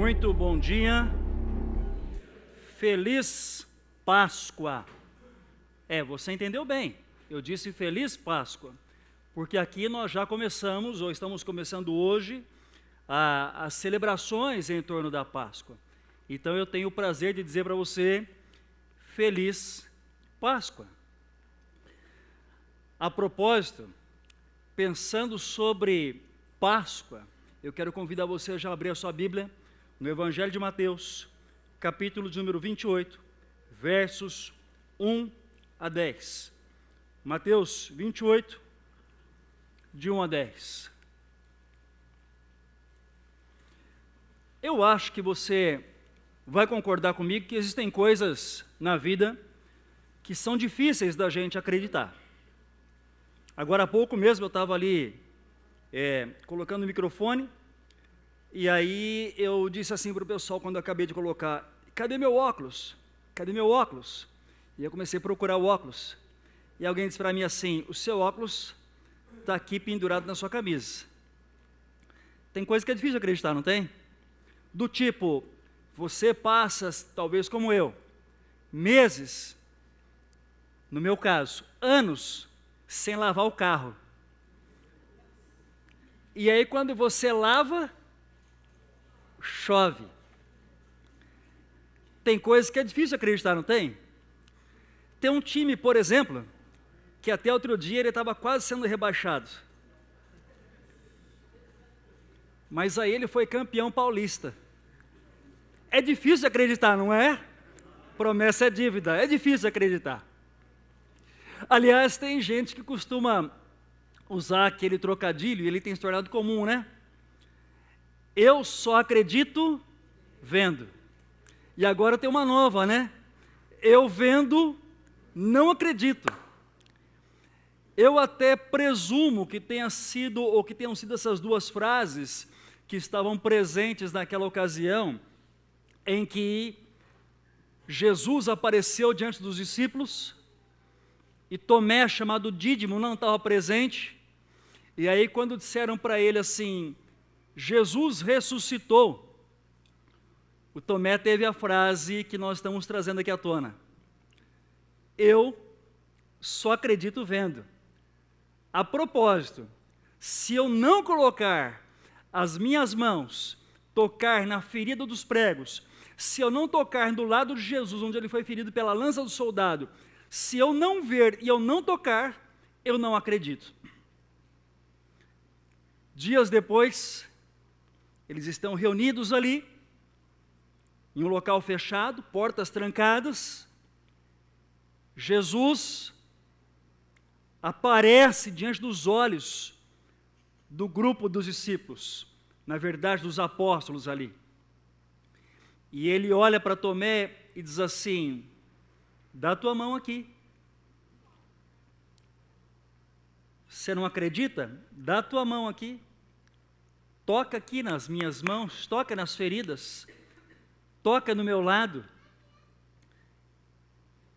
Muito bom dia, feliz Páscoa. Você entendeu bem, eu disse feliz Páscoa, porque aqui nós já começamos, ou estamos começando hoje, as celebrações em torno da Páscoa. Então eu tenho o prazer de dizer para você, feliz Páscoa. A propósito, pensando sobre Páscoa, eu quero convidar você a já abrir a sua Bíblia no Evangelho de Mateus, capítulo de número 28, versos 1 a 10. Mateus 28, de 1 a 10. Eu acho que você vai concordar comigo que existem coisas na vida que são difíceis da gente acreditar. Agora há pouco mesmo eu estava ali colocando o microfone, e aí eu disse assim para o pessoal, quando eu acabei de colocar, cadê meu óculos? Cadê meu óculos? E eu comecei a procurar o óculos, e alguém disse para mim assim, o seu óculos está aqui pendurado na sua camisa. Tem coisa que é difícil de acreditar, não tem? Do tipo, você passa, talvez como eu, meses, no meu caso, anos, sem lavar o carro. E aí quando você lava, chove. Tem coisas que é difícil acreditar, não tem? Tem um time, por exemplo, que até outro dia ele estava quase sendo rebaixado. Mas aí ele foi campeão paulista. É difícil acreditar, não é? Promessa é dívida, é difícil acreditar. Aliás, tem gente que costuma usar aquele trocadilho, e ele tem se tornado comum, né? Eu só acredito vendo. E agora tem uma nova, né? Eu vendo, não acredito. Eu até presumo que tenha sido, ou que tenham sido essas duas frases que estavam presentes naquela ocasião em que Jesus apareceu diante dos discípulos e Tomé, chamado Dídimo, não estava presente. E aí quando disseram para ele assim, Jesus ressuscitou, o Tomé teve a frase que nós estamos trazendo aqui à tona. Eu só acredito vendo. A propósito, se eu não colocar as minhas mãos, tocar na ferida dos pregos, se eu não tocar do lado de Jesus, onde ele foi ferido pela lança do soldado, se eu não ver e eu não tocar, eu não acredito. Dias depois, eles estão reunidos ali, em um local fechado, portas trancadas. Jesus aparece diante dos olhos do grupo dos discípulos, na verdade dos apóstolos ali. E ele olha para Tomé e diz assim, dá a tua mão aqui. Você não acredita? Dá a tua mão aqui. Toca aqui nas minhas mãos, toca nas feridas, toca no meu lado.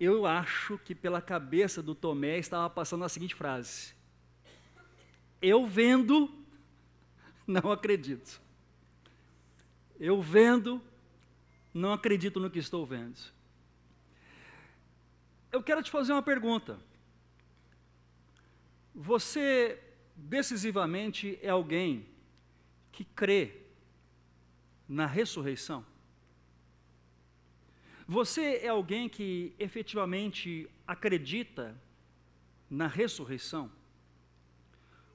Eu acho que pela cabeça do Tomé estava passando a seguinte frase, eu vendo, não acredito. Eu vendo, não acredito no que estou vendo. Eu quero te fazer uma pergunta. Você, decisivamente, é alguém que crê na ressurreição? Você é alguém que efetivamente acredita na ressurreição?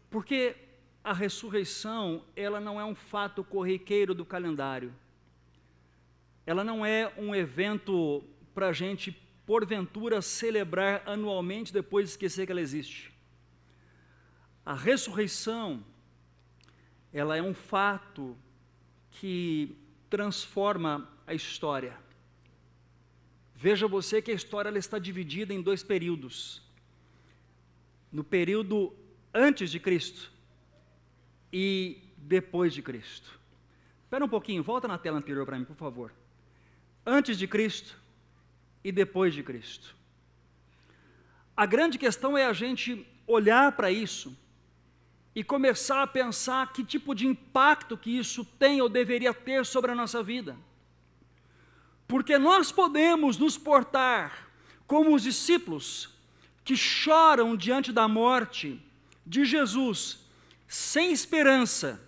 Porque a ressurreição, ela não é um fato corriqueiro do calendário. Ela não é um evento para a gente, porventura, celebrar anualmente depois de esquecer que ela existe. A ressurreição, ela é um fato que transforma a história. Veja você que a história ela está dividida em dois períodos. No período antes de Cristo e depois de Cristo. Espera um pouquinho, volta na tela anterior para mim, por favor. Antes de Cristo e depois de Cristo. A grande questão é a gente olhar para isso e começar a pensar que tipo de impacto que isso tem ou deveria ter sobre a nossa vida. Porque nós podemos nos portar como os discípulos que choram diante da morte de Jesus, sem esperança.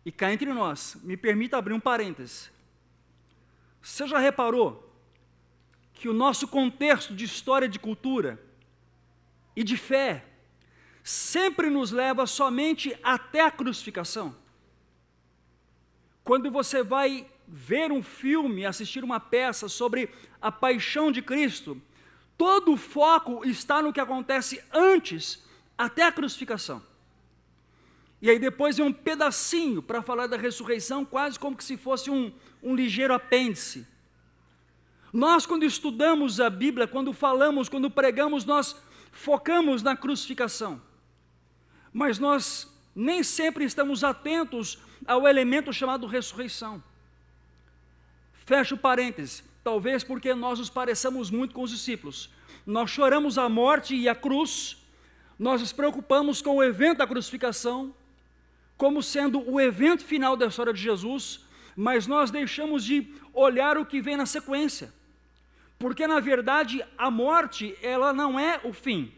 E cá entre nós, me permita abrir um parêntese. Você já reparou que o nosso contexto de história, de cultura e de fé sempre nos leva somente até a crucificação? Quando você vai ver um filme, assistir uma peça sobre a paixão de Cristo, todo o foco está no que acontece antes, até a crucificação. E aí depois vem um pedacinho para falar da ressurreição, quase como que se fosse um ligeiro apêndice. Nós, quando estudamos a Bíblia, quando falamos, quando pregamos, nós focamos na crucificação. Mas nós nem sempre estamos atentos ao elemento chamado ressurreição. Fecha o parêntese, talvez porque nós nos pareçamos muito com os discípulos. Nós choramos a morte e a cruz, nós nos preocupamos com o evento da crucificação, como sendo o evento final da história de Jesus, mas nós deixamos de olhar o que vem na sequência. Porque, na verdade, a morte, ela não é o fim.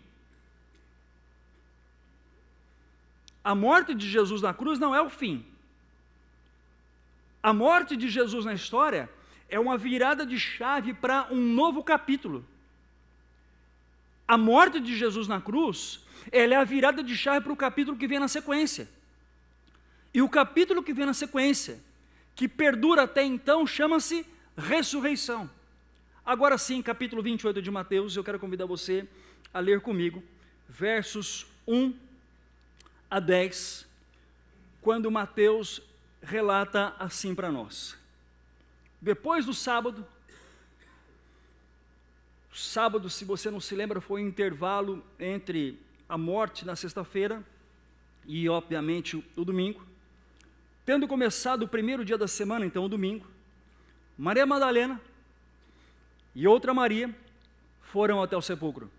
A morte de Jesus na cruz não é o fim. A morte de Jesus na história é uma virada de chave para um novo capítulo. A morte de Jesus na cruz, ela é a virada de chave para o capítulo que vem na sequência. E o capítulo que vem na sequência, que perdura até então, chama-se ressurreição. Agora sim, capítulo 28 de Mateus, eu quero convidar você a ler comigo, versos 1 a 10, quando Mateus relata assim para nós. Depois do sábado, se você não se lembra, foi um intervalo entre a morte na sexta-feira e, obviamente, o domingo. Tendo começado o primeiro dia da semana, então o domingo, Maria Madalena e outra Maria foram até o sepulcro.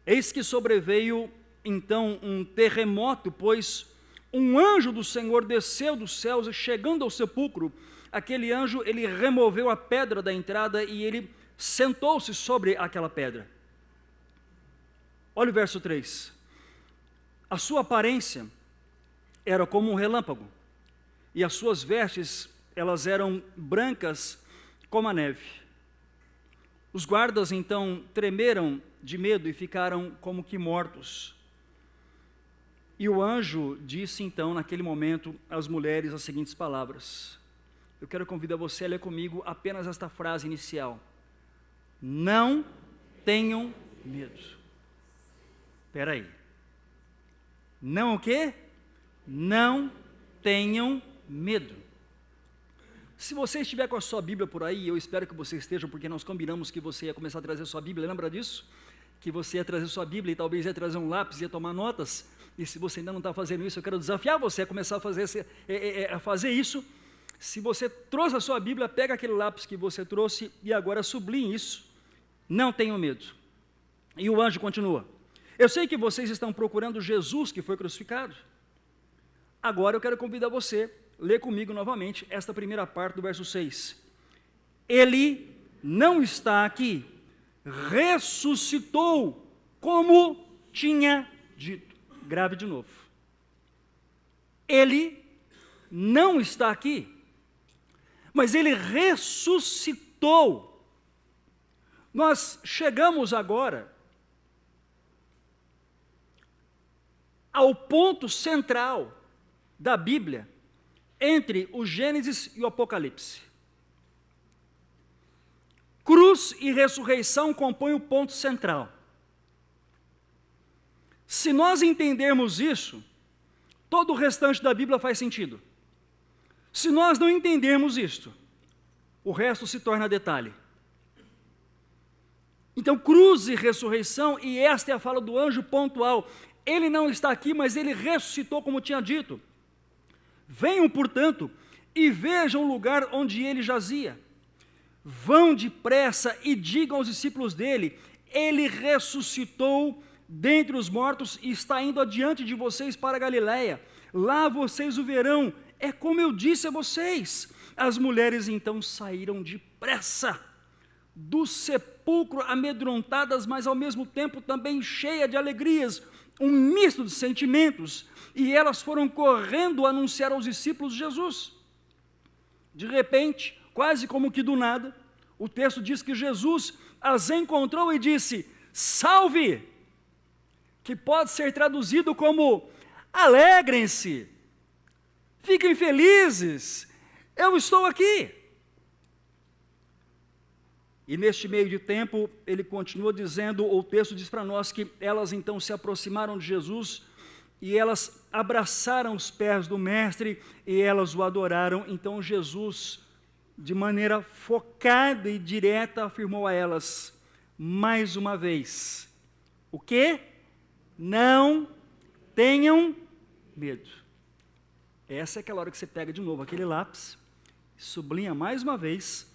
Eis que sobreveio então um terremoto, pois um anjo do Senhor desceu dos céus e, chegando ao sepulcro, aquele anjo, ele removeu a pedra da entrada e ele sentou-se sobre aquela pedra. Olha o verso 3. A sua aparência era como um relâmpago, e as suas vestes, elas eram brancas como a neve. Os guardas, então, tremeram de medo e ficaram como que mortos. E o anjo disse, então, naquele momento, às mulheres as seguintes palavras. Eu quero convidar você a ler comigo apenas esta frase inicial. Não tenham medo. Espera aí. Não o quê? Não tenham medo. Se você estiver com a sua Bíblia por aí, eu espero que você esteja, porque nós combinamos que você ia começar a trazer a sua Bíblia, lembra disso? Que você ia trazer a sua Bíblia e talvez ia trazer um lápis, ia tomar notas, e se você ainda não está fazendo isso, eu quero desafiar você a começar a fazer isso. Se você trouxe a sua Bíblia, pega aquele lápis que você trouxe e agora sublinhe isso. Não tenham medo. E o anjo continua. Eu sei que vocês estão procurando Jesus que foi crucificado. Agora eu quero convidar você a ler comigo novamente esta primeira parte do verso 6. Ele não está aqui, ressuscitou como tinha dito. Grave de novo. Ele não está aqui, mas ele ressuscitou. Nós chegamos agora ao ponto central da Bíblia entre o Gênesis e o Apocalipse. Cruz e ressurreição compõem o ponto central. Se nós entendermos isso, todo o restante da Bíblia faz sentido. Se nós não entendermos isto, o resto se torna detalhe. Então, cruz e ressurreição, e esta é a fala do anjo pontual. Ele não está aqui, mas ele ressuscitou como tinha dito. Venham, portanto, e vejam o lugar onde ele jazia. Vão depressa e digam aos discípulos dele, ele ressuscitou dentre os mortos e está indo adiante de vocês para a Galiléia. Lá vocês o verão, é como eu disse a vocês. As mulheres então saíram depressa do sepulcro, amedrontadas, mas ao mesmo tempo também cheias de alegrias, um misto de sentimentos, e elas foram correndo anunciar aos discípulos de Jesus. De repente, quase como que do nada, o texto diz que Jesus as encontrou e disse: salve, que pode ser traduzido como alegrem-se, fiquem felizes, eu estou aqui. E neste meio de tempo, ele continua dizendo, o texto diz para nós que elas então se aproximaram de Jesus e elas abraçaram os pés do mestre e elas o adoraram. Então Jesus, de maneira focada e direta, afirmou a elas, mais uma vez, o quê? Não tenham medo. Essa é aquela hora que você pega de novo aquele lápis, sublinha mais uma vez,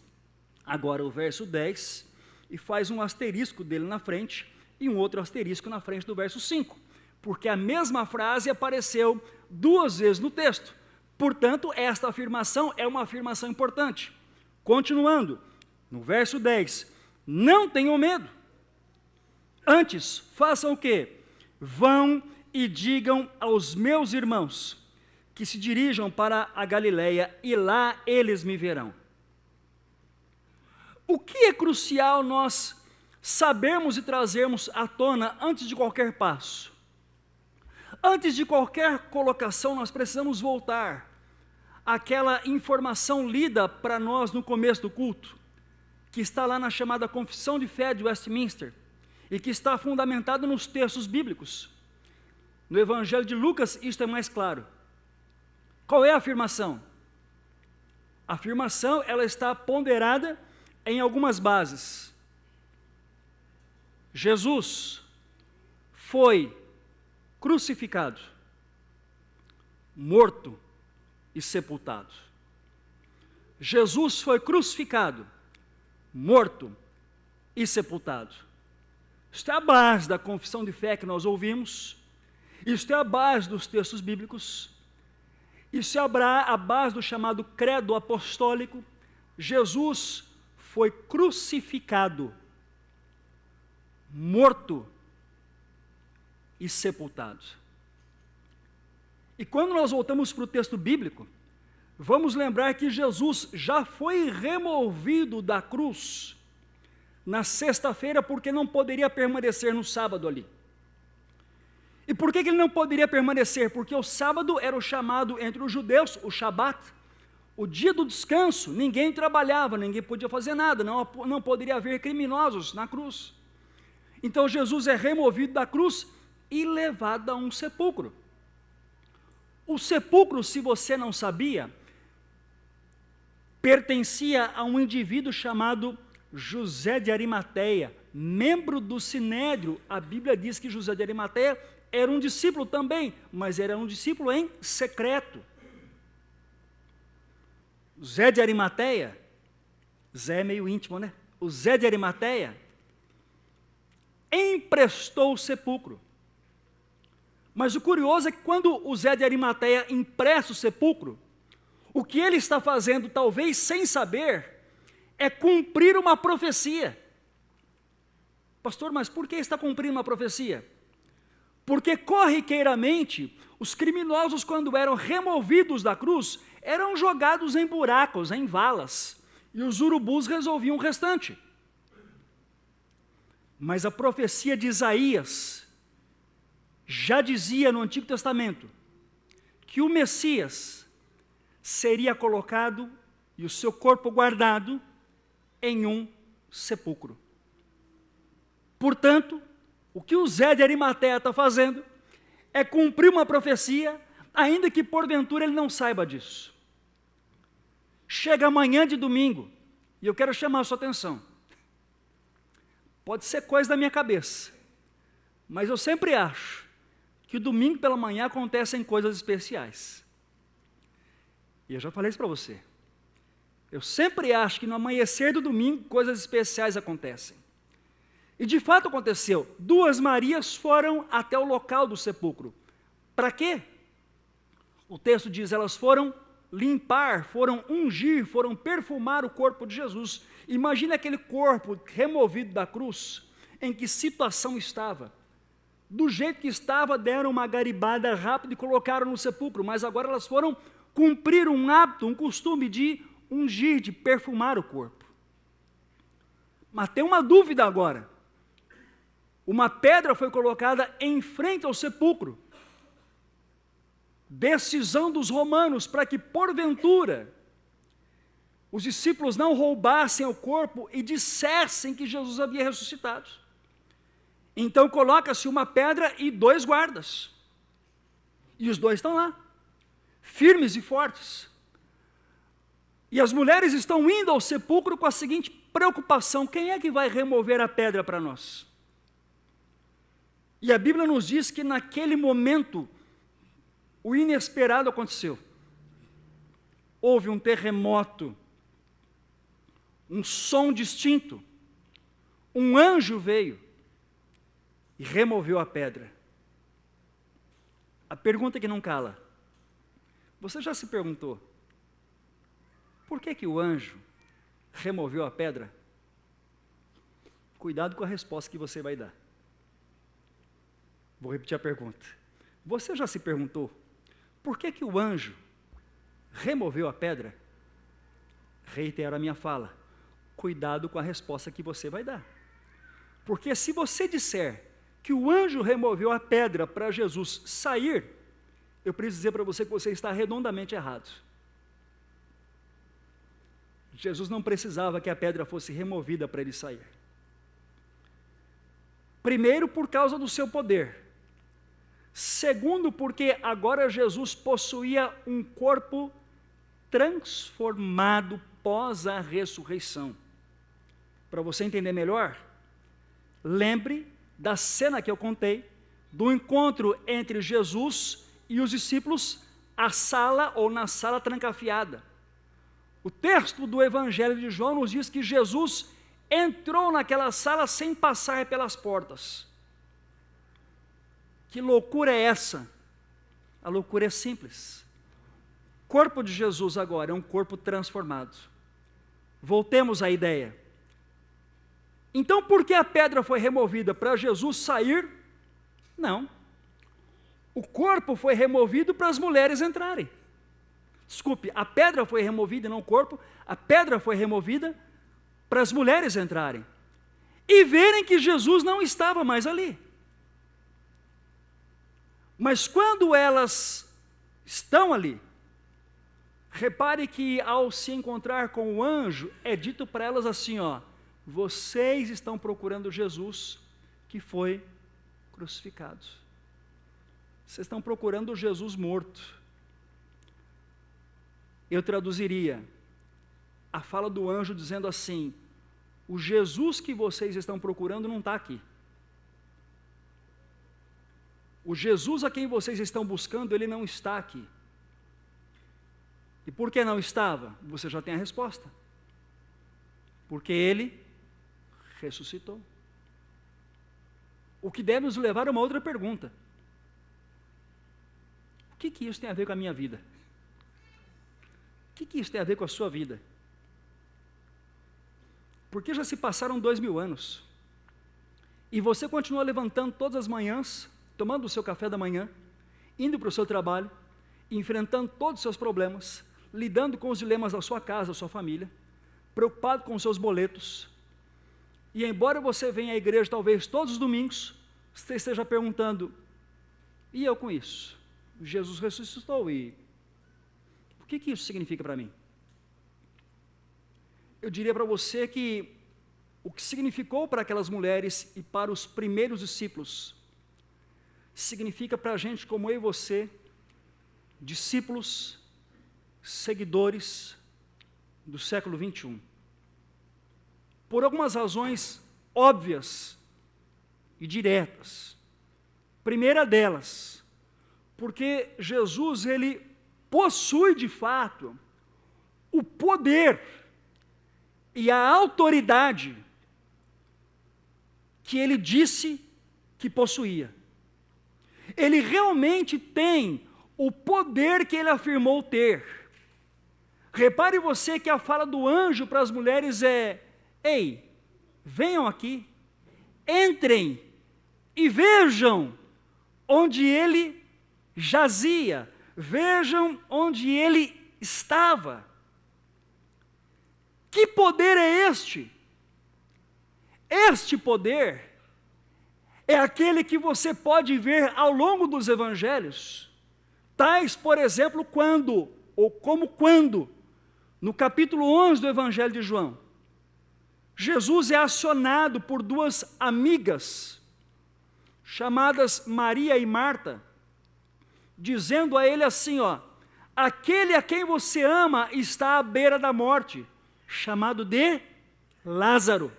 agora o verso 10, e faz um asterisco dele na frente, e um outro asterisco na frente do verso 5, porque a mesma frase apareceu 2 vezes no texto. Portanto, esta afirmação é uma afirmação importante. Continuando, no verso 10, não tenham medo. Antes, façam o quê? Vão e digam aos meus irmãos que se dirijam para a Galiléia e lá eles me verão. O que é crucial nós sabermos e trazermos à tona antes de qualquer passo? Antes de qualquer colocação, nós precisamos voltar àquela informação lida para nós no começo do culto, que está lá na chamada Confissão de Fé de Westminster, e que está fundamentado nos textos bíblicos. No Evangelho de Lucas, isto é mais claro. Qual é a afirmação? A afirmação, ela está ponderada em algumas bases. Jesus foi crucificado, morto e sepultado. Jesus foi crucificado, morto e sepultado. Isto é a base da confissão de fé que nós ouvimos, isto é a base dos textos bíblicos, isso é a base do chamado credo apostólico. Jesus foi crucificado, morto e sepultado. E quando nós voltamos para o texto bíblico, vamos lembrar que Jesus já foi removido da cruz na sexta-feira, porque não poderia permanecer no sábado ali. E por que ele não poderia permanecer? Porque o sábado era o chamado entre os judeus, o Shabat, o dia do descanso, ninguém trabalhava, ninguém podia fazer nada, não poderia haver criminosos na cruz. Então Jesus é removido da cruz e levado a um sepulcro. O sepulcro, se você não sabia, pertencia a um indivíduo chamado José de Arimateia, membro do Sinédrio. A Bíblia diz que José de Arimateia era um discípulo também, mas era um discípulo em secreto. Zé de Arimateia, Zé é meio íntimo, né? O Zé de Arimateia emprestou o sepulcro. Mas o curioso é que quando o Zé de Arimateia empresta o sepulcro, o que ele está fazendo, talvez sem saber, é cumprir uma profecia. Pastor, mas por que está cumprindo uma profecia? Porque corriqueiramente, os criminosos, quando eram removidos da cruz, eram jogados em buracos, em valas, e os urubus resolviam o restante. Mas a profecia de Isaías já dizia no Antigo Testamento que o Messias seria colocado e o seu corpo guardado em um sepulcro. Portanto, o que o Zé de Arimateia está fazendo é cumprir uma profecia, ainda que porventura ele não saiba disso. Chega amanhã de domingo, e eu quero chamar a sua atenção. Pode ser coisa da minha cabeça, mas eu sempre acho que domingo pela manhã acontecem coisas especiais. E eu já falei isso para você. Eu sempre acho que no amanhecer do domingo coisas especiais acontecem. E de fato aconteceu. 2 Marias foram até o local do sepulcro. Para quê? O texto diz, elas foram limpar, foram ungir, foram perfumar o corpo de Jesus. Imagina aquele corpo removido da cruz, em que situação estava. Do jeito que estava, deram uma garibada rápida e colocaram no sepulcro, mas agora elas foram cumprir um hábito, um costume de ungir, de perfumar o corpo. Mas tem uma dúvida agora. Uma pedra foi colocada em frente ao sepulcro. Decisão dos romanos para que, porventura, os discípulos não roubassem o corpo e dissessem que Jesus havia ressuscitado. Então coloca-se uma pedra e 2 guardas. E os 2 estão lá, firmes e fortes. E as mulheres estão indo ao sepulcro com a seguinte preocupação: quem é que vai remover a pedra para nós? E a Bíblia nos diz que naquele momento, o inesperado aconteceu. Houve um terremoto, um som distinto, um anjo veio e removeu a pedra. A pergunta que não cala: você já se perguntou, por que o anjo removeu a pedra? Cuidado com a resposta que você vai dar. Vou repetir a pergunta. Você já se perguntou, por que o anjo removeu a pedra? Reitero a minha fala, cuidado com a resposta que você vai dar. Porque se você disser que o anjo removeu a pedra para Jesus sair, eu preciso dizer para você que você está redondamente errado. Jesus não precisava que a pedra fosse removida para ele sair. Primeiro, por causa do seu poder. Segundo, porque agora Jesus possuía um corpo transformado pós a ressurreição. Para você entender melhor, lembre da cena que eu contei, do encontro entre Jesus e os discípulos na sala trancafiada. O texto do Evangelho de João nos diz que Jesus entrou naquela sala sem passar pelas portas. Que loucura é essa? A loucura é simples. O corpo de Jesus agora é um corpo transformado. Voltemos à ideia. Então, por que a pedra foi removida? Para Jesus sair? Não. O corpo foi removido para as mulheres entrarem. Desculpe, a pedra foi removida e não o corpo. A pedra foi removida para as mulheres entrarem e verem que Jesus não estava mais ali. Mas quando elas estão ali, repare que ao se encontrar com o anjo, é dito para elas assim, vocês estão procurando Jesus que foi crucificado. Vocês estão procurando Jesus morto. Eu traduziria a fala do anjo dizendo assim: o Jesus que vocês estão procurando não está aqui. O Jesus a quem vocês estão buscando, ele não está aqui. E por que não estava? Você já tem a resposta. Porque ele ressuscitou. O que deve nos levar a uma outra pergunta: o que isso tem a ver com a minha vida? O que isso tem a ver com a sua vida? Porque já se passaram 2000 anos, e você continua levantando todas as manhãs, tomando o seu café da manhã, indo para o seu trabalho, enfrentando todos os seus problemas, lidando com os dilemas da sua casa, da sua família, preocupado com os seus boletos, e embora você venha à igreja talvez todos os domingos, você esteja perguntando: e eu com isso? Jesus ressuscitou, e o que isso significa para mim? Eu diria para você que o que significou para aquelas mulheres e para os primeiros discípulos, significa para a gente como eu e você, discípulos, seguidores do século 21. Por algumas razões óbvias e diretas. Primeira delas, porque Jesus, ele possui de fato o poder e a autoridade que ele disse que possuía. Ele realmente tem o poder que ele afirmou ter. Repare você que a fala do anjo para as mulheres é: ei, venham aqui, entrem e vejam onde ele jazia, vejam onde ele estava. Que poder é este? Este poder é aquele que você pode ver ao longo dos evangelhos, tais, por exemplo, quando, no capítulo 11 do Evangelho de João, Jesus é acionado por duas amigas, chamadas Maria e Marta, dizendo a ele assim, ó: aquele a quem você ama está à beira da morte, chamado de Lázaro.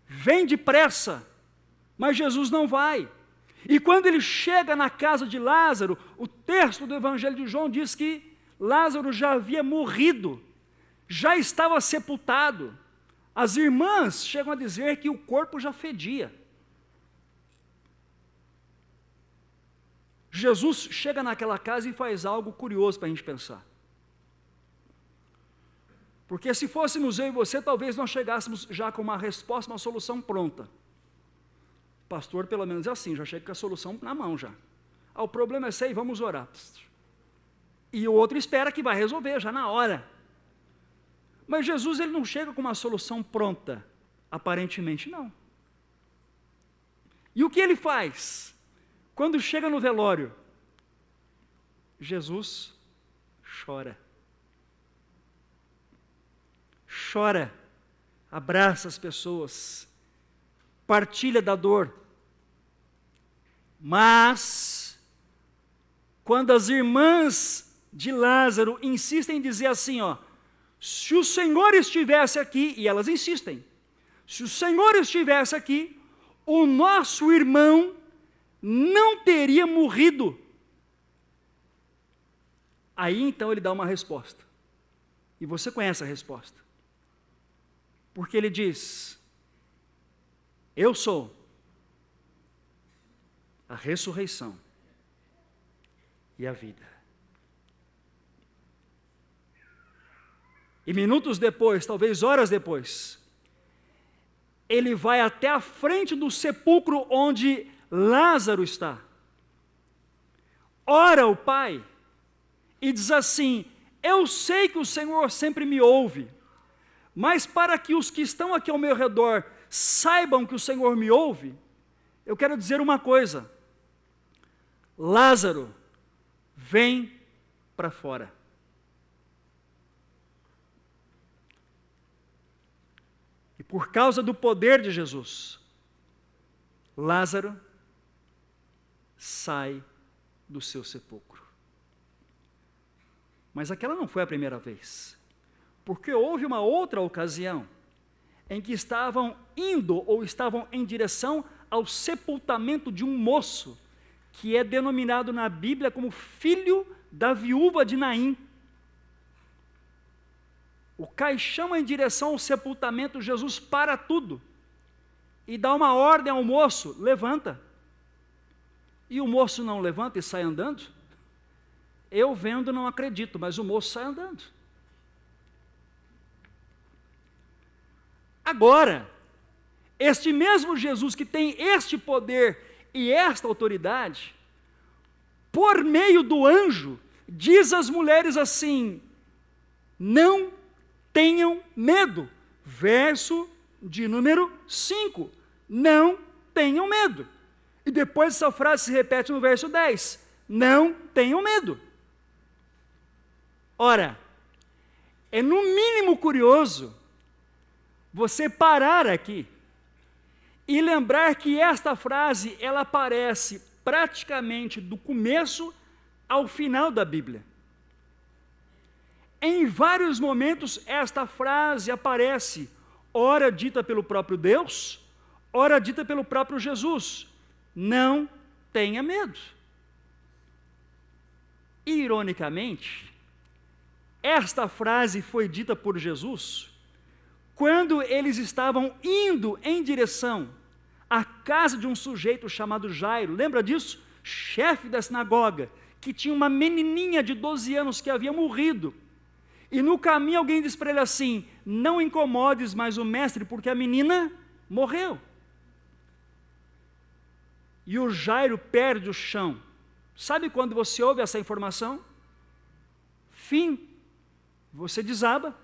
Vem depressa. Mas Jesus não vai. E quando ele chega na casa de Lázaro, o texto do Evangelho de João diz que Lázaro já havia morrido, já estava sepultado. As irmãs chegam a dizer que o corpo já fedia. Jesus chega naquela casa e faz algo curioso para a gente pensar. Porque se fôssemos eu e você, talvez nós chegássemos já com uma resposta, uma solução pronta. Pastor, pelo menos é assim, já chega com a solução na mão já. O problema é esse aí, vamos orar. E o outro espera que vai resolver já na hora. Mas Jesus, ele não chega com uma solução pronta, aparentemente não. E o que ele faz? Quando chega no velório, Jesus chora. Chora, abraça as pessoas, partilha da dor. Mas, quando as irmãs de Lázaro insistem em dizer assim, ó: se o Senhor estivesse aqui, e elas insistem, se o Senhor estivesse aqui, o nosso irmão não teria morrido. Aí então ele dá uma resposta, e você conhece a resposta, porque ele diz: eu sou a ressurreição e a vida. E minutos depois, talvez horas depois, ele vai até a frente do sepulcro onde Lázaro está. Ora o Pai e diz assim: eu sei que o Senhor sempre me ouve, mas para que os que estão aqui ao meu redor saibam que o Senhor me ouve, eu quero dizer uma coisa: Lázaro, vem para fora. E por causa do poder de Jesus, Lázaro sai do seu sepulcro. Mas aquela não foi a primeira vez, porque houve uma outra ocasião em que estavam indo ou estavam em direção ao sepultamento de um moço, que é denominado na Bíblia como filho da viúva de Naim. O caixão em direção ao sepultamento, Jesus para tudo e dá uma ordem ao moço: levanta. E o moço não levanta e sai andando? Eu vendo não acredito, mas o moço sai andando. Agora, este mesmo Jesus que tem este poder e esta autoridade, por meio do anjo, diz às mulheres assim: não tenham medo. Verso de número 5. Não tenham medo. E depois essa frase se repete no verso 10. Não tenham medo. Ora, é no mínimo curioso você parar aqui e lembrar que esta frase, ela aparece praticamente do começo ao final da Bíblia. Em vários momentos esta frase aparece, ora dita pelo próprio Deus, ora dita pelo próprio Jesus: não tenha medo. Ironicamente, esta frase foi dita por Jesus quando eles estavam indo em direção à casa de um sujeito chamado Jairo, lembra disso? Chefe da sinagoga, que tinha uma menininha de 12 anos que havia morrido. E no caminho alguém disse para ele assim: não incomodes mais o mestre, porque a menina morreu. E o Jairo perde o chão. Sabe quando você ouve essa informação? Fim. Você desaba.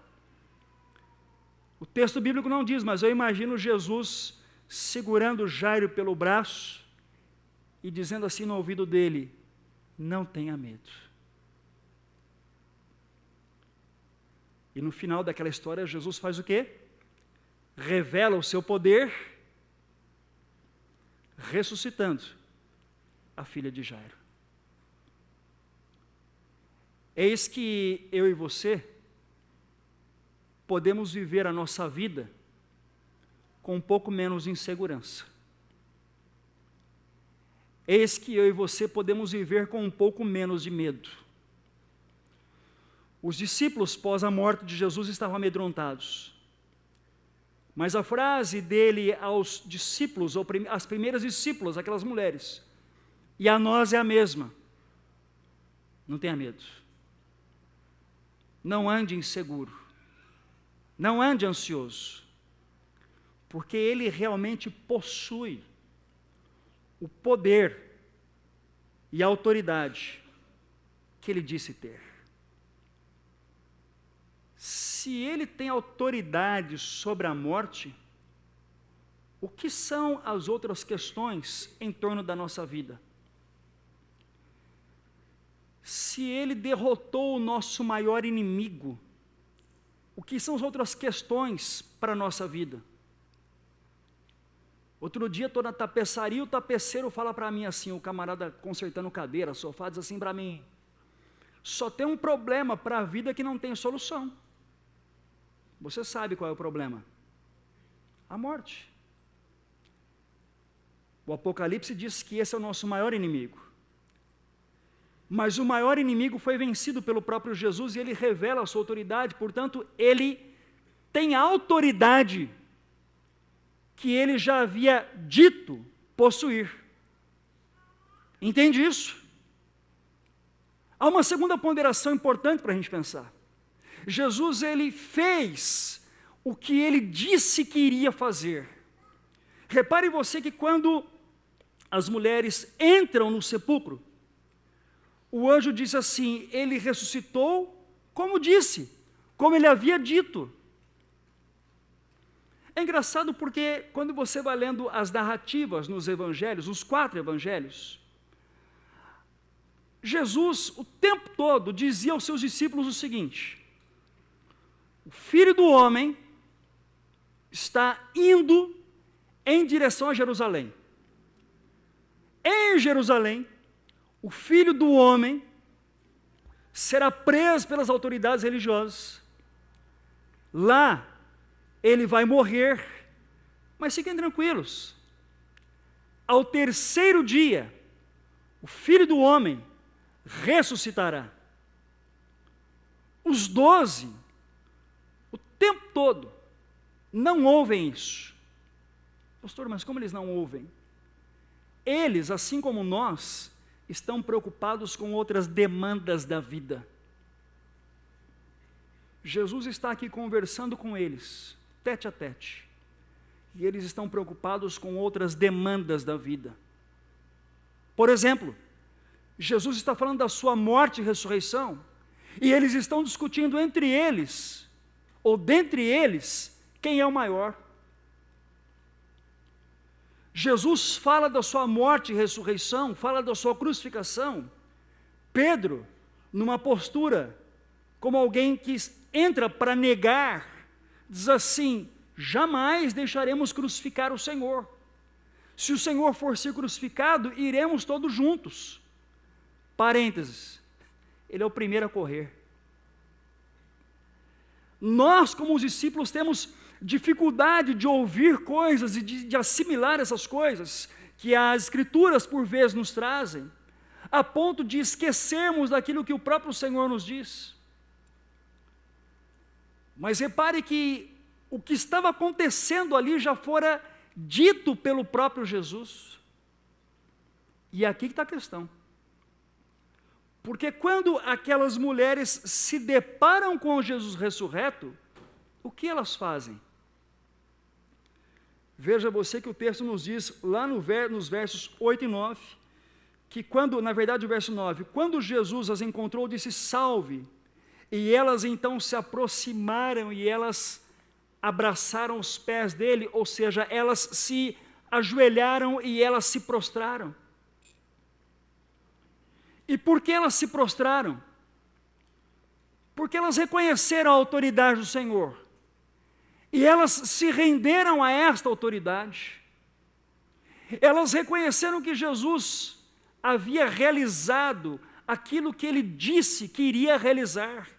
O texto bíblico não diz, mas eu imagino Jesus segurando Jairo pelo braço e dizendo assim no ouvido dele: não tenha medo. E no final daquela história, Jesus faz o quê? Revela o seu poder, ressuscitando a filha de Jairo. Eis que eu e você podemos viver a nossa vida com um pouco menos de insegurança. Eis que eu e você podemos viver com um pouco menos de medo. Os discípulos, pós a morte de Jesus, estavam amedrontados. Mas a frase dele aos discípulos, ou às primeiras discípulas, aquelas mulheres, e a nós é a mesma: não tenha medo. Não ande inseguro. Não ande ansioso. Porque ele realmente possui o poder e a autoridade que ele disse ter. Se ele tem autoridade sobre a morte, o que são as outras questões em torno da nossa vida? Se ele derrotou o nosso maior inimigo, o que são as outras questões para a nossa vida? Outro dia, estou na tapeçaria, o tapeceiro fala para mim assim, o camarada consertando cadeira, sofá, diz assim para mim: só tem um problema para a vida que não tem solução. Você sabe qual é o problema? A morte. O Apocalipse diz que esse é o nosso maior inimigo. Mas o maior inimigo foi vencido pelo próprio Jesus e ele revela a sua autoridade, portanto, ele tem a autoridade que ele já havia dito possuir. Entende isso? Há uma segunda ponderação importante para a gente pensar. Jesus, ele fez o que ele disse que iria fazer. Repare você que quando as mulheres entram no sepulcro, o anjo diz assim: ele ressuscitou como disse, como ele havia dito. É engraçado porque quando você vai lendo as narrativas nos evangelhos, os 4 evangelhos, Jesus o tempo todo dizia aos seus discípulos o seguinte: o Filho do Homem está indo em direção a Jerusalém. Em Jerusalém, o Filho do Homem será preso pelas autoridades religiosas. Lá, ele vai morrer, mas fiquem tranquilos. Ao terceiro dia, o Filho do Homem ressuscitará. Os 12, o tempo todo, não ouvem isso. Pastor, mas como eles não ouvem? Eles, assim como nós, estão preocupados com outras demandas da vida. Jesus está aqui conversando com eles, tete a tete, e eles estão preocupados com outras demandas da vida. Por exemplo, Jesus está falando da sua morte e ressurreição, e eles estão discutindo entre eles, ou dentre eles, quem é o maior. Jesus fala da sua morte e ressurreição, fala da sua crucificação. Pedro, numa postura como alguém que entra para negar, diz assim: jamais deixaremos crucificar o Senhor. Se o Senhor for ser crucificado, iremos todos juntos. Parênteses, ele é o primeiro a correr. Nós, como os discípulos, temos dificuldade de ouvir coisas e de assimilar essas coisas que as Escrituras por vezes nos trazem, a ponto de esquecermos daquilo que o próprio Senhor nos diz. Mas repare que o que estava acontecendo ali já fora dito pelo próprio Jesus. E aqui que está a questão. Porque quando aquelas mulheres se deparam com Jesus ressurreto, o que elas fazem? Veja você que o texto nos diz, lá nos versos 8 e 9, que quando, na verdade o verso 9, quando Jesus as encontrou, disse, salve, e elas então se aproximaram e elas abraçaram os pés dele, ou seja, elas se ajoelharam e elas se prostraram. E por que elas se prostraram? Porque elas reconheceram a autoridade do Senhor. E elas se renderam a esta autoridade. Elas reconheceram que Jesus havia realizado aquilo que ele disse que iria realizar.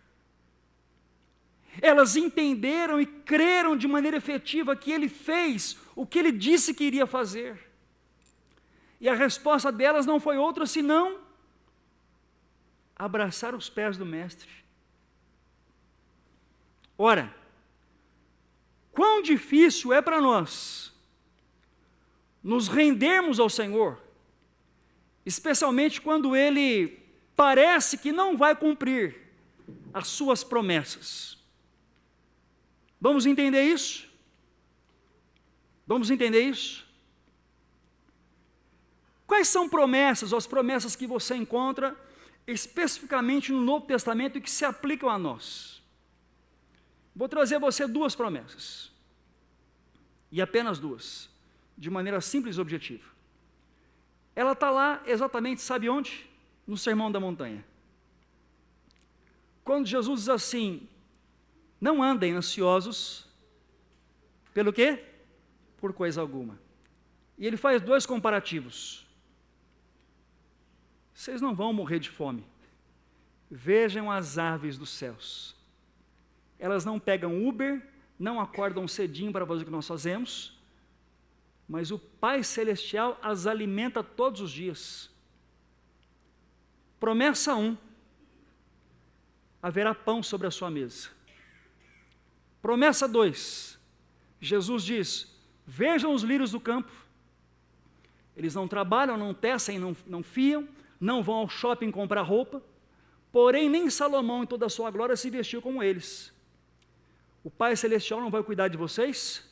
Elas entenderam e creram de maneira efetiva que ele fez o que ele disse que iria fazer. E a resposta delas não foi outra senão abraçar os pés do Mestre. Ora, quão difícil é para nós nos rendermos ao Senhor, especialmente quando Ele parece que não vai cumprir as suas promessas. Vamos entender isso? Vamos entender isso? Quais são promessas, ou as promessas que você encontra especificamente no Novo Testamento e que se aplicam a nós? Vou trazer a você duas promessas, e apenas duas, de maneira simples e objetiva. Ela está lá exatamente, sabe onde? No Sermão da Montanha. Quando Jesus diz assim, não andem ansiosos, pelo quê? Por coisa alguma. E ele faz dois comparativos. Vocês não vão morrer de fome. Vejam as aves dos céus. Elas não pegam Uber, não acordam cedinho para fazer o que nós fazemos, mas o Pai Celestial as alimenta todos os dias. Promessa 1, haverá pão sobre a sua mesa. Promessa 2, Jesus diz, vejam os lírios do campo, eles não trabalham, não tecem, não fiam, não vão ao shopping comprar roupa, porém nem Salomão em toda a sua glória se vestiu como eles. O Pai Celestial não vai cuidar de vocês?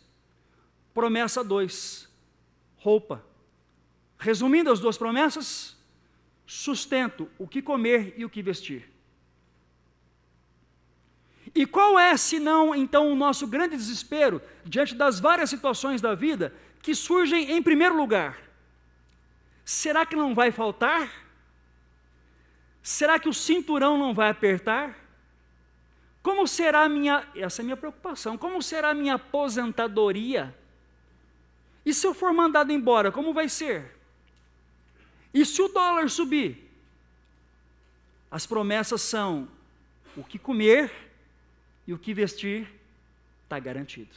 Promessa 2, roupa. Resumindo as duas promessas, sustento, o que comer e o que vestir. E qual é, senão, então, o nosso grande desespero, diante das várias situações da vida, que surgem em primeiro lugar? Será que não vai faltar? Será que o cinturão não vai apertar? Como será essa é a minha preocupação, como será a minha aposentadoria? E se eu for mandado embora, como vai ser? E se o dólar subir? As promessas são, o que comer e o que vestir está garantido.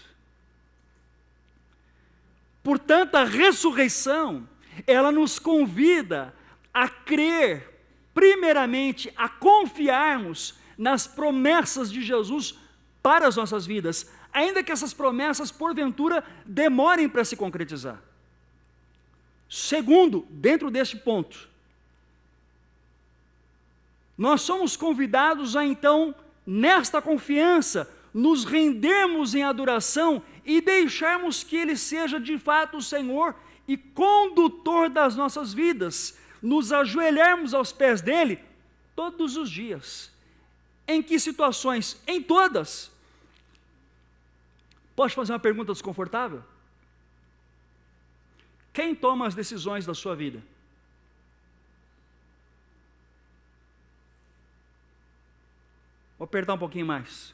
Portanto, a ressurreição, ela nos convida a crer, primeiramente, a confiarmos nas promessas de Jesus para as nossas vidas, ainda que essas promessas, porventura, demorem para se concretizar. Segundo, dentro deste ponto, nós somos convidados a, então, nesta confiança, nos rendermos em adoração e deixarmos que Ele seja de fato o Senhor e condutor das nossas vidas, nos ajoelharmos aos pés dEle todos os dias. Em que situações? Em todas. Posso fazer uma pergunta desconfortável? Quem toma as decisões da sua vida? Vou apertar um pouquinho mais.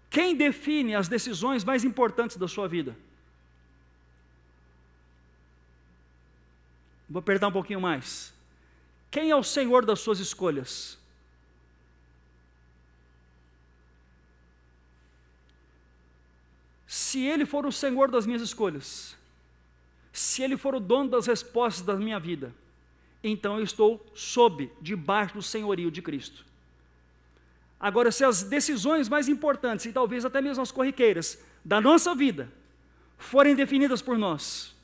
Quem define as decisões mais importantes da sua vida? Vou apertar um pouquinho mais. Quem é o Senhor das suas escolhas? Se Ele for o Senhor das minhas escolhas, se Ele for o dono das respostas da minha vida, então eu estou debaixo do senhorio de Cristo. Agora, se as decisões mais importantes, e talvez até mesmo as corriqueiras, da nossa vida, forem definidas por nós,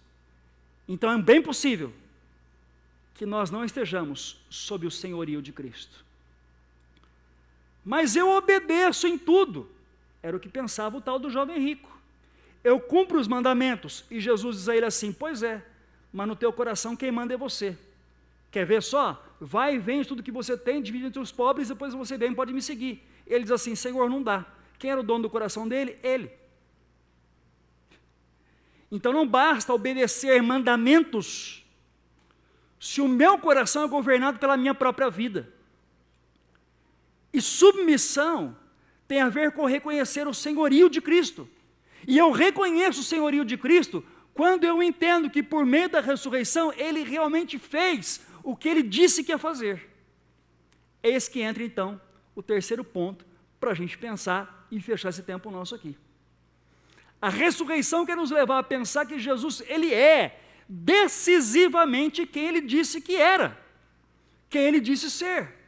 então é bem possível que nós não estejamos sob o senhorio de Cristo. Mas eu obedeço em tudo, era o que pensava o tal do jovem rico. Eu cumpro os mandamentos, e Jesus diz a ele assim: pois é, mas no teu coração quem manda é você. Quer ver só? Vai e vende tudo que você tem, divide entre os pobres, depois você vem e pode me seguir. Ele diz assim: Senhor, não dá. Quem era o dono do coração dele? Ele. Então não basta obedecer mandamentos se o meu coração é governado pela minha própria vida. E submissão tem a ver com reconhecer o senhorio de Cristo. E eu reconheço o senhorio de Cristo quando eu entendo que por meio da ressurreição Ele realmente fez o que Ele disse que ia fazer. Eis que entra então o terceiro ponto para a gente pensar e fechar esse tempo nosso aqui. A ressurreição quer nos levar a pensar que Jesus, Ele é decisivamente quem Ele disse que era, quem Ele disse ser.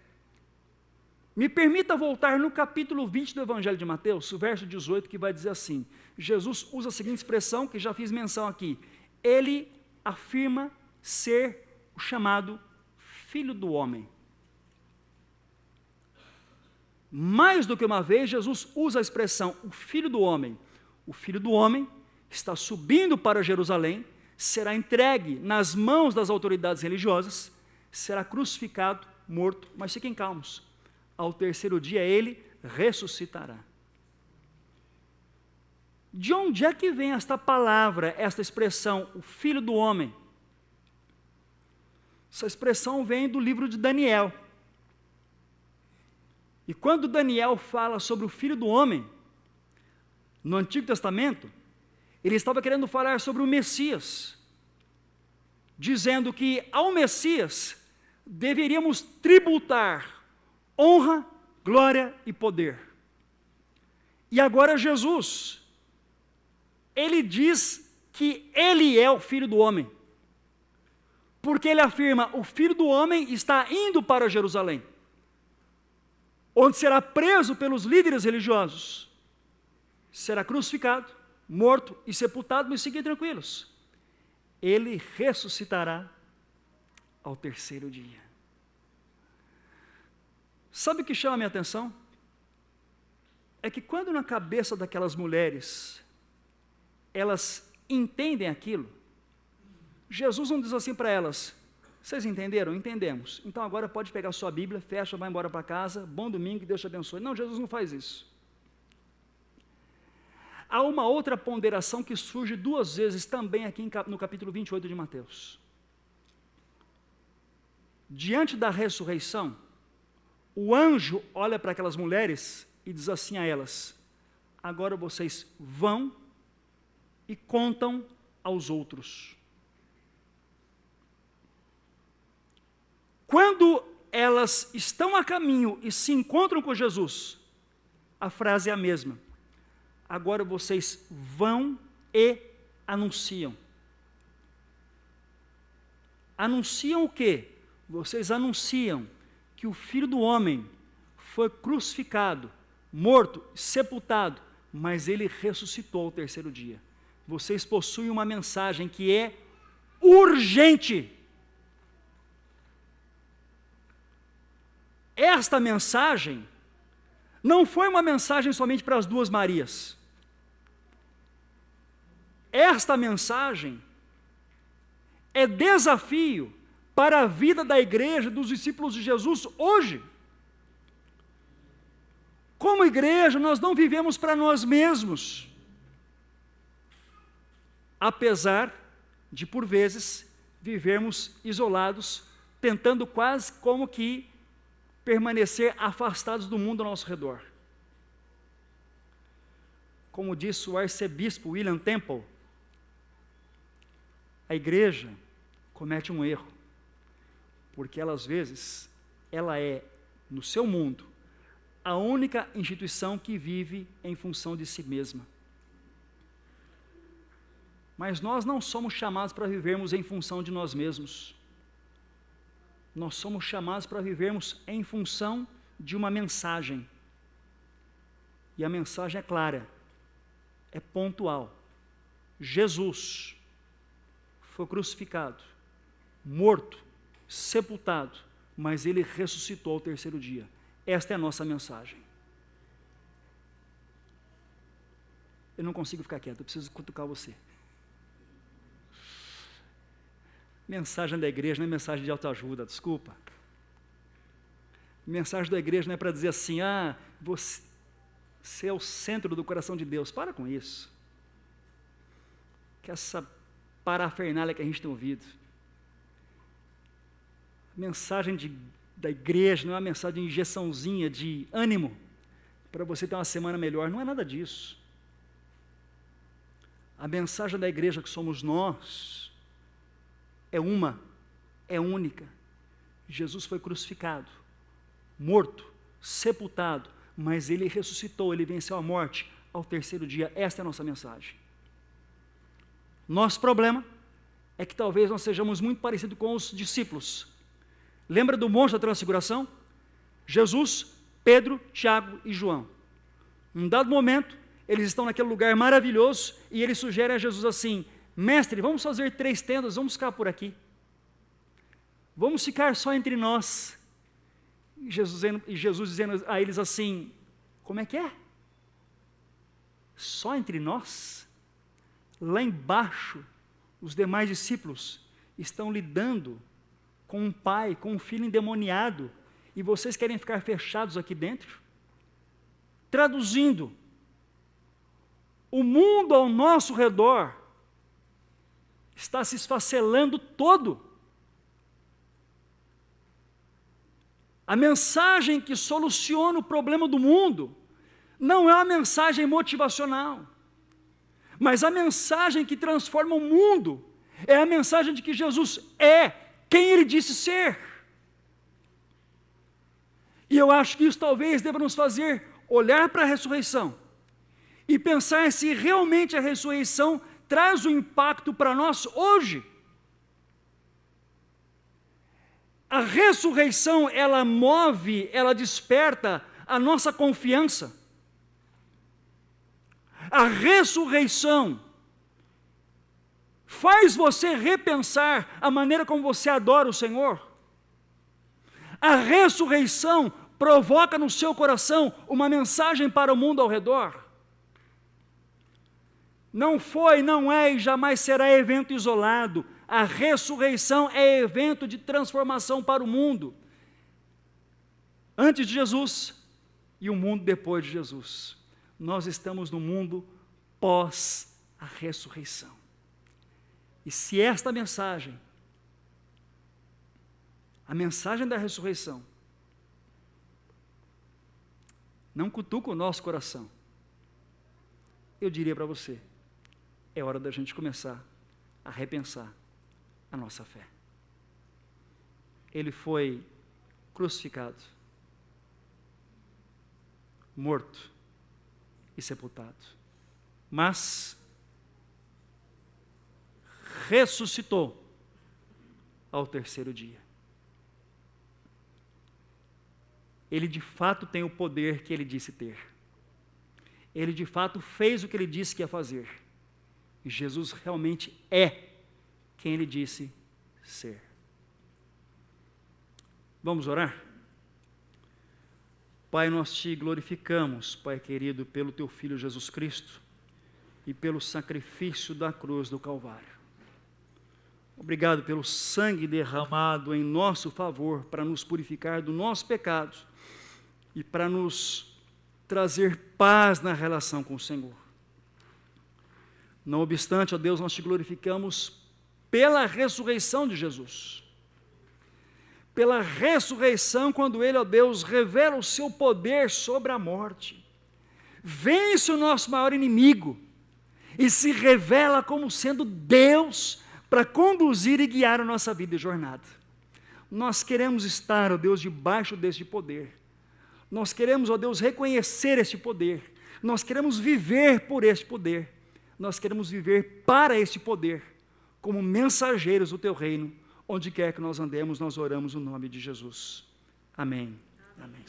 Me permita voltar no capítulo 20 do Evangelho de Mateus, o verso 18, que vai dizer assim: Jesus usa a seguinte expressão, que já fiz menção aqui: Ele afirma ser o chamado Filho do Homem. Mais do que uma vez, Jesus usa a expressão o Filho do Homem. O Filho do Homem está subindo para Jerusalém, será entregue nas mãos das autoridades religiosas, será crucificado, morto, mas fiquem calmos, ao terceiro dia Ele ressuscitará. De onde é que vem esta palavra, esta expressão, o Filho do Homem? Essa expressão vem do livro de Daniel. E quando Daniel fala sobre o Filho do Homem, no Antigo Testamento, ele estava querendo falar sobre o Messias, dizendo que ao Messias deveríamos tributar honra, glória e poder. E agora Jesus, Ele diz que Ele é o Filho do Homem, porque Ele afirma: o Filho do Homem está indo para Jerusalém, onde será preso pelos líderes religiosos, será crucificado, morto e sepultado, mas fiquem tranquilos, Ele ressuscitará ao terceiro dia. Sabe o que chama a minha atenção? É que quando na cabeça daquelas mulheres, elas entendem aquilo, Jesus não diz assim para elas: vocês entenderam? Entendemos. Então agora pode pegar sua Bíblia, fecha, vai embora para casa, bom domingo, que Deus te abençoe. Não, Jesus não faz isso. Há uma outra ponderação que surge duas vezes também aqui no capítulo 28 de Mateus. Diante da ressurreição, o anjo olha para aquelas mulheres e diz assim a elas: agora vocês vão e contam aos outros. Quando elas estão a caminho e se encontram com Jesus, a frase é a mesma: agora vocês vão e anunciam. Anunciam o quê? Vocês anunciam que o Filho do Homem foi crucificado, morto, sepultado, mas Ele ressuscitou ao terceiro dia. Vocês possuem uma mensagem que é urgente. Esta mensagem não foi uma mensagem somente para as duas Marias. Esta mensagem é desafio para a vida da igreja, dos discípulos de Jesus hoje. Como igreja, nós não vivemos para nós mesmos, apesar de, por vezes, vivermos isolados, tentando quase como que permanecer afastados do mundo ao nosso redor. Como disse o arcebispo William Temple, a igreja comete um erro, porque ela, às vezes, ela é, no seu mundo, a única instituição que vive em função de si mesma. Mas nós não somos chamados para vivermos em função de nós mesmos. Nós somos chamados para vivermos em função de uma mensagem. E a mensagem é clara, é pontual. Jesus foi crucificado, morto, sepultado, mas ele ressuscitou ao terceiro dia. Esta é a nossa mensagem. Eu não consigo ficar quieto, eu preciso cutucar você. Mensagem da igreja não é mensagem de autoajuda, desculpa. Mensagem da igreja não é para dizer assim, você é o centro do coração de Deus. Para com isso. Que essa parafernália que a gente tem ouvido. A mensagem da igreja não é uma mensagem de injeçãozinha de ânimo para você ter uma semana melhor. Não é nada disso. A mensagem da igreja que somos nós é única. Jesus foi crucificado, morto, sepultado, mas ele ressuscitou, ele venceu a morte ao terceiro dia. Esta é a nossa mensagem. Nosso problema é que talvez nós sejamos muito parecidos com os discípulos. Lembra do monte da transfiguração? Jesus, Pedro, Tiago e João. Num dado momento, eles estão naquele lugar maravilhoso e eles sugerem a Jesus assim, mestre, vamos fazer 3 tendas, vamos ficar por aqui. Vamos ficar só entre nós. E Jesus dizendo a eles assim, como é que é? Só entre nós? Lá embaixo, os demais discípulos estão lidando com um pai, com um filho endemoniado, e vocês querem ficar fechados aqui dentro? Traduzindo, o mundo ao nosso redor está se esfacelando todo. A mensagem que soluciona o problema do mundo não é uma mensagem motivacional, mas a mensagem que transforma o mundo é a mensagem de que Jesus é quem ele disse ser. E eu acho que isso talvez deva nos fazer olhar para a ressurreição e pensar se realmente a ressurreição traz um impacto para nós hoje. A ressurreição, ela move, ela desperta a nossa confiança. A ressurreição faz você repensar a maneira como você adora o Senhor. A ressurreição provoca no seu coração uma mensagem para o mundo ao redor. Não foi, não é e jamais será evento isolado. A ressurreição é evento de transformação para o mundo. Antes de Jesus e o mundo depois de Jesus. Nós estamos no mundo pós a ressurreição. E se esta mensagem, a mensagem da ressurreição, não cutuca o nosso coração, eu diria para você, é hora da gente começar a repensar a nossa fé. Ele foi crucificado, morto e sepultado, mas ressuscitou ao terceiro dia. Ele de fato tem o poder que ele disse ter. Ele de fato fez o que ele disse que ia fazer. E Jesus realmente é quem ele disse ser. Vamos orar? Pai, nós te glorificamos, Pai querido, pelo teu Filho Jesus Cristo e pelo sacrifício da cruz do Calvário. Obrigado pelo sangue derramado em nosso favor para nos purificar do nosso pecado e para nos trazer paz na relação com o Senhor. Não obstante, ó Deus, nós te glorificamos pela ressurreição de Jesus. Pela ressurreição, quando Ele, ó Deus, revela o seu poder sobre a morte. Vence o nosso maior inimigo e se revela como sendo Deus para conduzir e guiar a nossa vida e jornada. Nós queremos estar, ó Deus, debaixo deste poder. Nós queremos, ó Deus, reconhecer este poder. Nós queremos viver por este poder. Nós queremos viver para este poder, como mensageiros do teu reino. Onde quer que nós andemos, nós oramos no nome de Jesus. Amém. Amém. Amém.